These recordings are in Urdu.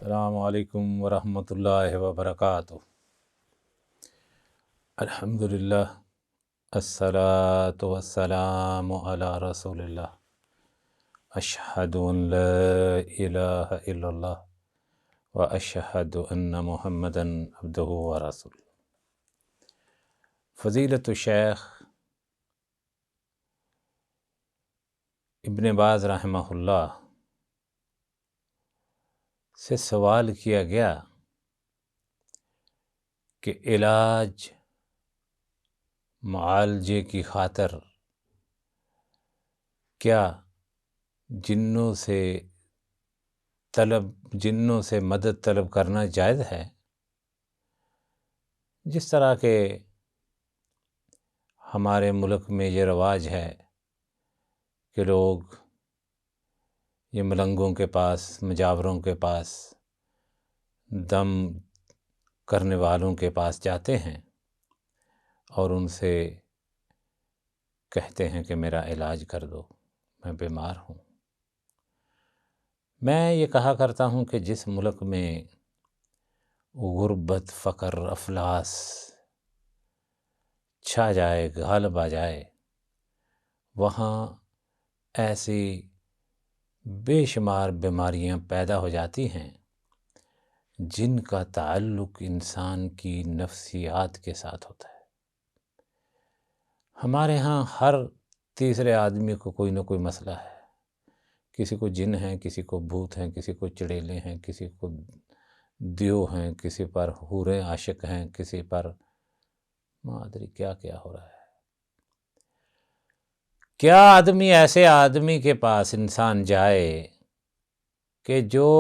السلام علیکم ورحمۃ اللہ وبرکاتہ۔ الحمدللہ، الصلاۃ والسلام علی رسول اللہ، اشہد ان لا الہ الا اللہ واشہد ان محمدا عبدہ ورسولہ۔ فضیلت الشیخ ابن باز رحمہ اللہ سے سوال کیا گیا کہ علاج معالجے کی خاطر کیا جنوں سے مدد طلب کرنا جائز ہے؟ جس طرح کے ہمارے ملک میں یہ رواج ہے کہ لوگ یہ ملنگوں کے پاس، مجاوروں کے پاس، دم کرنے والوں کے پاس جاتے ہیں اور ان سے کہتے ہیں کہ میرا علاج کر دو، میں بیمار ہوں۔ میں یہ کہا کرتا ہوں کہ جس ملک میں غربت، فقر، افلاس چھا جائے، غالب آ جائے، وہاں ایسی بے شمار بیماریاں پیدا ہو جاتی ہیں جن کا تعلق انسان کی نفسیات کے ساتھ ہوتا ہے۔ ہمارے ہاں ہر تیسرے آدمی کو کوئی نہ کوئی مسئلہ ہے۔ کسی کو جن ہیں، کسی کو بھوت ہیں، کسی کو چڑیلے ہیں، کسی کو دیو ہیں، کسی پر حوریں عاشق ہیں، کسی پر مادری کیا ہو رہا ہے۔ کیا ایسے آدمی کے پاس انسان جائے کہ جو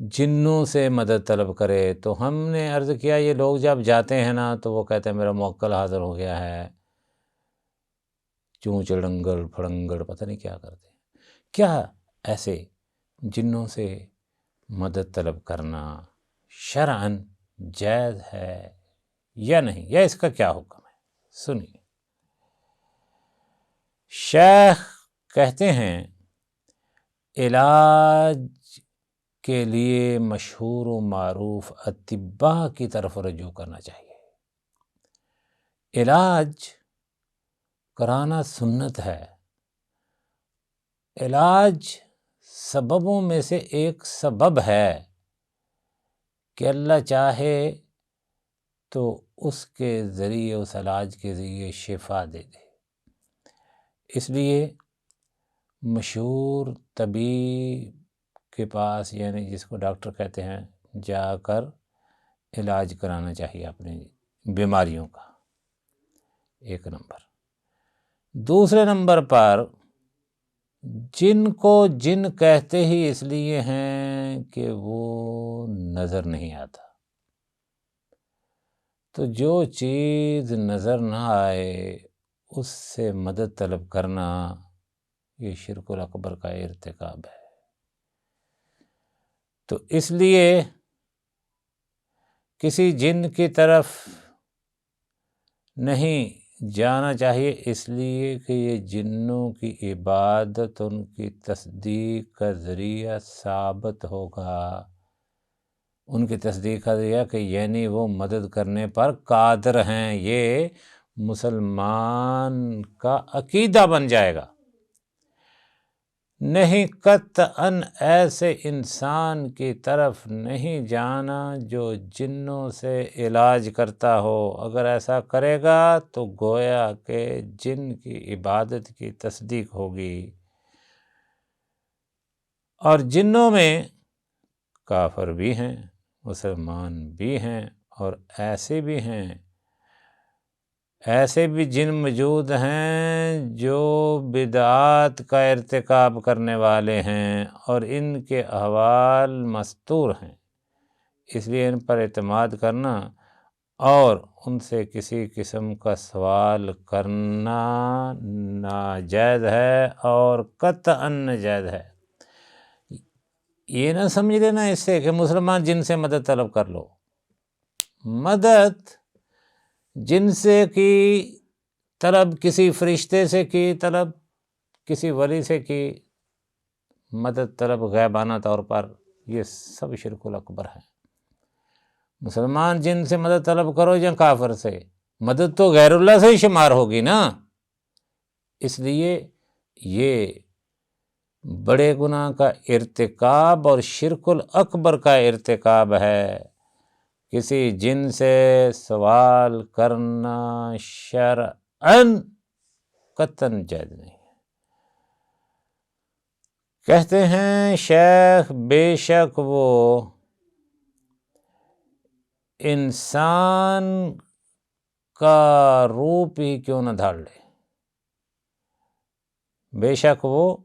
جنوں سے مدد طلب کرے؟ تو ہم نے عرض کیا یہ لوگ جب جاتے ہیں نا تو وہ کہتے ہیں میرا موکل حاضر ہو گیا ہے، چون چڑنگل پھڑنگڑ پتہ نہیں کیا کرتے ہیں۔ کیا ایسے جنوں سے مدد طلب کرنا شرعاً جائز ہے یا نہیں، یا اس کا کیا حکم ہے؟ سنیے، شیخ کہتے ہیں علاج کے لیے مشہور و معروف اطباء کی طرف رجوع کرنا چاہیے۔ علاج کرانا سنت ہے۔ علاج سببوں میں سے ایک سبب ہے کہ اللہ چاہے تو اس کے ذریعے، اس علاج کے ذریعے شفا دے دے۔ اس لیے مشہور طبیب کے پاس، یعنی جس کو ڈاکٹر کہتے ہیں، جا کر علاج کرانا چاہیے اپنی بیماریوں کا، ایک نمبر۔ دوسرے نمبر پر جن کو جن کہتے ہی اس لیے ہیں کہ وہ نظر نہیں آتا، تو جو چیز نظر نہ آئے اس سے مدد طلب کرنا یہ شرک الاکبر کا ارتکاب ہے۔ تو اس لیے کسی جن کی طرف نہیں جانا چاہیے، اس لیے کہ یہ جنوں کی عبادت ان کی تصدیق کا ذریعہ ثابت ہوگا، ان کی تصدیق کا ذریعہ کہ یعنی وہ مدد کرنے پر قادر ہیں، یہ مسلمان کا عقیدہ بن جائے گا۔ نہیں، قطعاً ایسے انسان کی طرف نہیں جانا جو جنوں سے علاج کرتا ہو۔ اگر ایسا کرے گا تو گویا کہ جن کی عبادت کی تصدیق ہوگی۔ اور جنوں میں کافر بھی ہیں، مسلمان بھی ہیں، اور ایسے بھی ہیں، ایسے بھی جن موجود ہیں جو بدعات کا ارتکاب کرنے والے ہیں اور ان کے احوال مستور ہیں۔ اس لیے ان پر اعتماد کرنا اور ان سے کسی قسم کا سوال کرنا ناجائز ہے اور قطعاً ناجائز ہے۔ یہ نہ سمجھ لینا اس سے کہ مسلمان جن سے مدد طلب کر لو۔ مدد جن سے کی طلب، کسی فرشتے سے کی طلب، کسی ولی سے کی مدد طلب غیبانہ طور پر، یہ سب شرک الاکبر ہے۔ مسلمان جن سے مدد طلب کرو یا کافر سے، مدد تو غیر اللہ سے ہی شمار ہوگی نا۔ اس لیے یہ بڑے گناہ کا ارتکاب اور شرک الاکبر کا ارتکاب ہے۔ کسی جن سے سوال کرنا شرعاً قطعاً جائز نہیں ہے۔ کہتے ہیں شیخ بے شک وہ انسان کا روپ ہی کیوں نہ دھار لے، بے شک وہ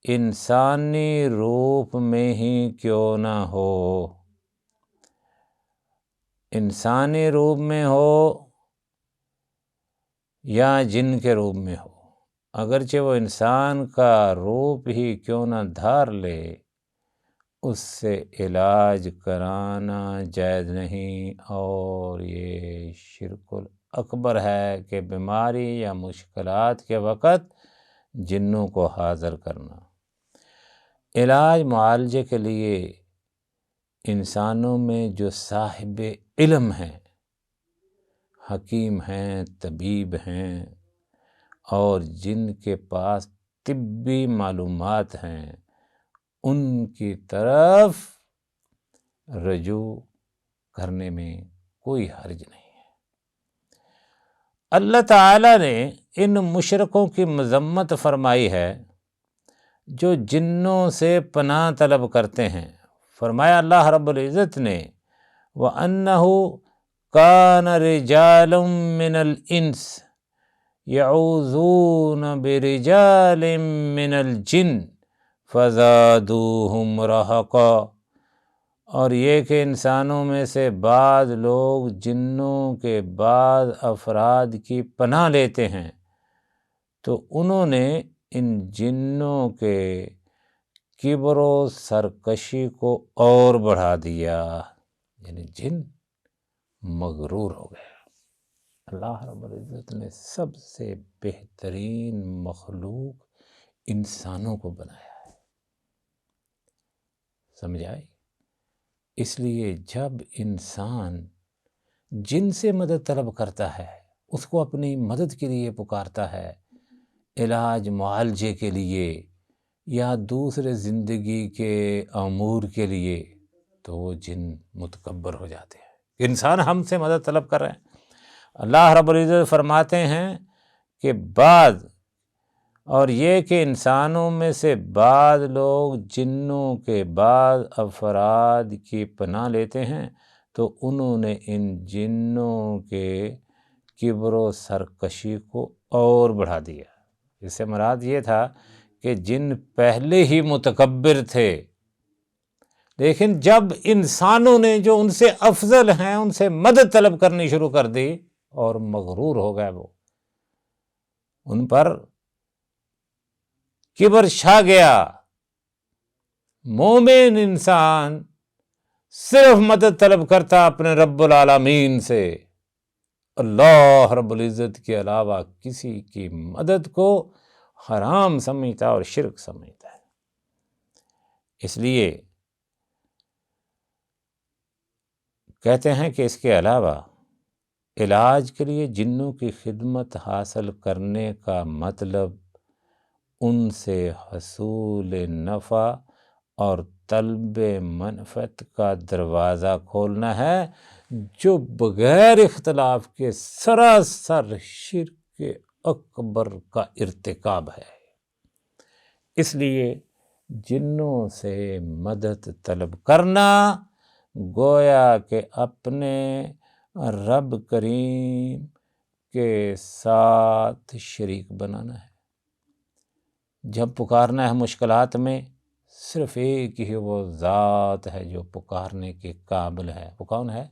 انسانی روپ میں ہی کیوں نہ ہو، انسانی روپ میں ہو یا جن کے روپ میں ہو، اگرچہ وہ انسان کا روپ ہی کیوں نہ دھار لے، اس سے علاج کرانا جائز نہیں، اور یہ شرک الاکبر ہے کہ بیماری یا مشکلات کے وقت جنوں کو حاضر کرنا۔ علاج معالجے کے لیے انسانوں میں جو صاحب علم ہیں، حکیم ہیں، طبیب ہیں، اور جن کے پاس طبی معلومات ہیں، ان کی طرف رجوع کرنے میں کوئی حرج نہیں ہے۔ اللہ تعالیٰ نے ان مشرکوں کی مذمت فرمائی ہے جو جنوں سے پناہ طلب کرتے ہیں۔ فرمایا اللہ رب العزت نے وَأَنَّهُ كَانَ رِجَالٌ مِّنَ الْإِنسِ يَعُوذُونَ بِرِجَالٍ مِّنَ الْجِنِّ فَزَادُوهُمْ رَهَقًا، اور یہ کہ انسانوں میں سے بعض لوگ جنوں کے بعض افراد کی پناہ لیتے ہیں تو انہوں نے ان جنوں کے کبر و سرکشی کو اور بڑھا دیا، یعنی جن مغرور ہو گئے۔ اللہ رب العزت نے سب سے بہترین مخلوق انسانوں کو بنایا ہے، سمجھائی؟ اس لیے جب انسان جن سے مدد طلب کرتا ہے، اس کو اپنی مدد کے لیے پکارتا ہے، علاج معالجے کے لیے یا دوسرے زندگی کے امور کے لیے، تو وہ جن متکبر ہو جاتے ہیں۔ انسان ہم سے مدد طلب کر رہے ہیں، اللہ رب العزت فرماتے ہیں کہ بعض، اور یہ کہ انسانوں میں سے بعض لوگ جنوں کے بعض افراد کی پناہ لیتے ہیں تو انہوں نے ان جنوں کے کبر و سرکشی کو اور بڑھا دیا۔ اس سے مراد یہ تھا کہ جن پہلے ہی متکبر تھے، لیکن جب انسانوں نے جو ان سے افضل ہیں ان سے مدد طلب کرنی شروع کر دی اور مغرور ہو گئے، وہ ان پر کبر چھا گیا۔ مومن انسان صرف مدد طلب کرتا اپنے رب العالمین سے، اللہ رب العزت کے علاوہ کسی کی مدد کو حرام سمجھتا اور شرک سمجھتا ہے۔ اس لیے کہتے ہیں کہ اس کے علاوہ علاج کے لیے جنوں کی خدمت حاصل کرنے کا مطلب ان سے حصول نفع اور طلب منفعت کا دروازہ کھولنا ہے، جو بغیر اختلاف کے سراسر شرک اکبر کا ارتکاب ہے۔ اس لیے جنوں سے مدد طلب کرنا گویا کہ اپنے رب کریم کے ساتھ شریک بنانا ہے۔ جب پکارنا ہے مشکلات میں، صرف ایک ہی وہ ذات ہے جو پکارنے کے قابل ہے۔ وہ کون ہے؟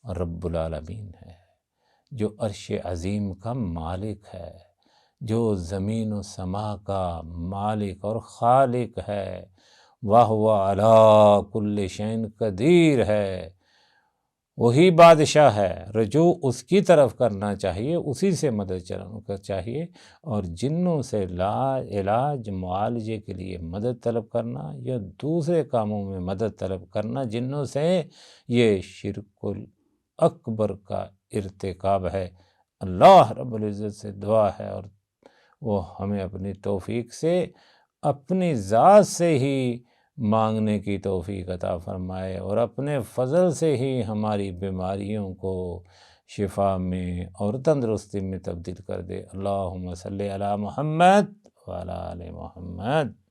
رب العالمین ہے، جو عرش عظیم کا مالک ہے، جو زمین و سما کا مالک اور خالق ہے، وَهُوَ عَلَىٰ كُلِّ شَيْءٍ قدیر ہے، وہی بادشاہ ہے، رجوع اس کی طرف کرنا چاہیے، اسی سے مدد چاہیے چاہیے۔ اور جنوں سے علاج معالجے کے لیے مدد طلب کرنا یا دوسرے کاموں میں مدد طلب کرنا جنوں سے، یہ شرک الاکبر کا ارتکاب ہے۔ اللہ رب العزت سے دعا ہے اور وہ ہمیں اپنی توفیق سے، اپنی ذات سے ہی مانگنے کی توفیق عطا فرمائے اور اپنے فضل سے ہی ہماری بیماریوں کو شفا میں اور تندرستی میں تبدیل کر دے۔ اللہم صلی علی محمد وعلی آل محمد۔